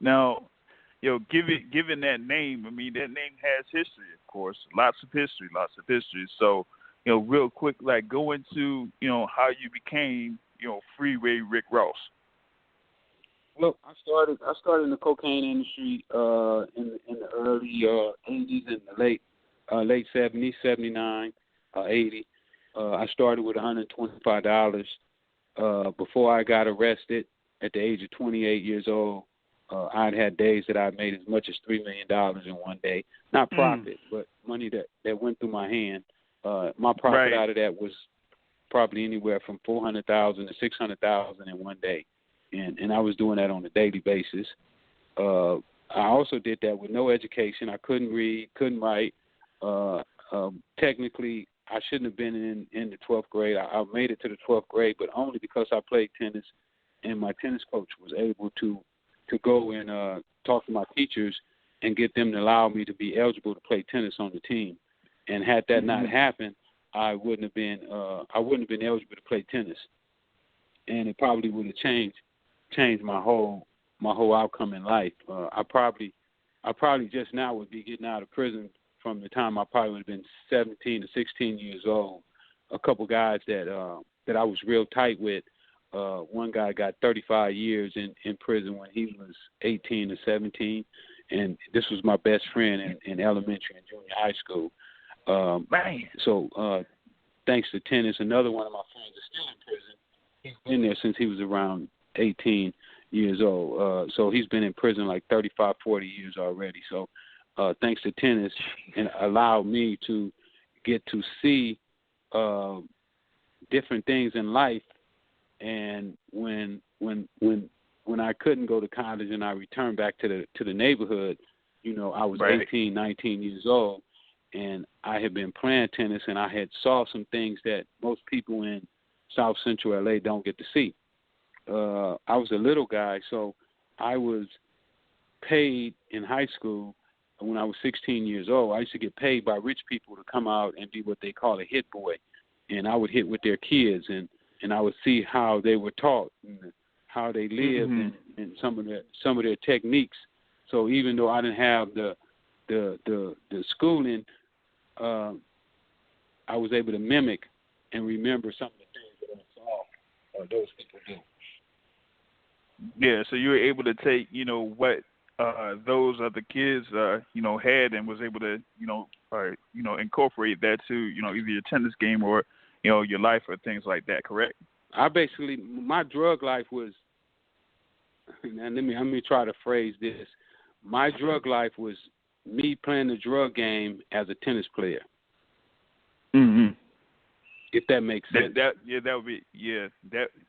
Now, given that name, I mean, that name has history, of course, lots of history, lots of history. So, real quick, like go into, how you became, Freeway Rick Ross. Well, I started in the cocaine industry in the early 80s and the late 70s, 79, 80. I started with $125. Before I got arrested at the age of 28 years old, I'd had days that I made as much as $3 million in one day. Not profit, but money that went through my hand. My profit out of that was probably anywhere from $400,000 to $600,000 in one day. And I was doing that on a daily basis. I also did that with no education. I couldn't read, couldn't write. Technically, I shouldn't have been in the 12th grade. I made it to the 12th grade, but only because I played tennis, and my tennis coach was able to go and talk to my teachers and get them to allow me to be eligible to play tennis on the team. And had that not happened, I wouldn't have been eligible to play tennis, and it probably would have changed my whole outcome in life. I probably just now would be getting out of prison from the time I probably would have been 17 to 16 years old. A couple guys that I was real tight with. One guy got 35 years in prison when he was 18 to 17, and this was my best friend in elementary and junior high school. So thanks to tennis, another one of my friends is still in prison. He's been there since he was around 18 years old. So he's been in prison like 35, 40 years already. So thanks to tennis, and allowed me to get to see different things in life. And when I couldn't go to college and I returned back to the neighborhood, I was 18, 19 years old, and I had been playing tennis, and I had saw some things that most people in South Central LA don't get to see. I was a little guy, so I was paid in high school when I was 16 years old. I used to get paid by rich people to come out and be what they call a hit boy, and I would hit with their kids, and I would see how they were taught and how they lived, and some of their techniques. So even though I didn't have the schooling, I was able to mimic and remember some of the things that I saw those people do. Yeah, so you were able to take, what those other kids, had, and was able to, incorporate that to, either your tennis game or, your life or things like that. Correct? My drug life was, and let me try to phrase this. My drug life was me playing the drug game as a tennis player. Mm-hmm. If that makes sense. That would be,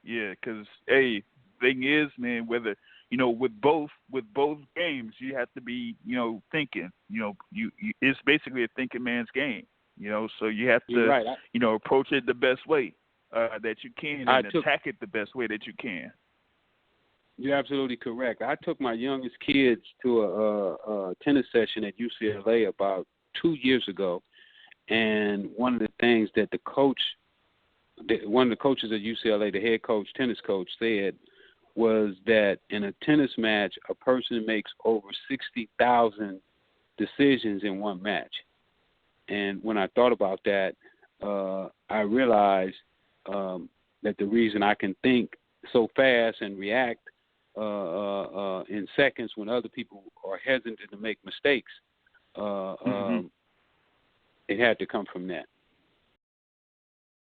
because, hey, thing is, man, whether, with both games, you have to be, thinking, it's basically a thinking man's game, so you have to, approach it the best way that you can, and attack it the best way that you can. You're absolutely correct. I took my youngest kids to a tennis session at UCLA about 2 years ago, and one of the things that one of the coaches at UCLA, the head coach, tennis coach, said was that in a tennis match, a person makes over 60,000 decisions in one match. And when I thought about that, I realized that the reason I can think so fast and react in seconds when other people are hesitant to make mistakes, it had to come from that.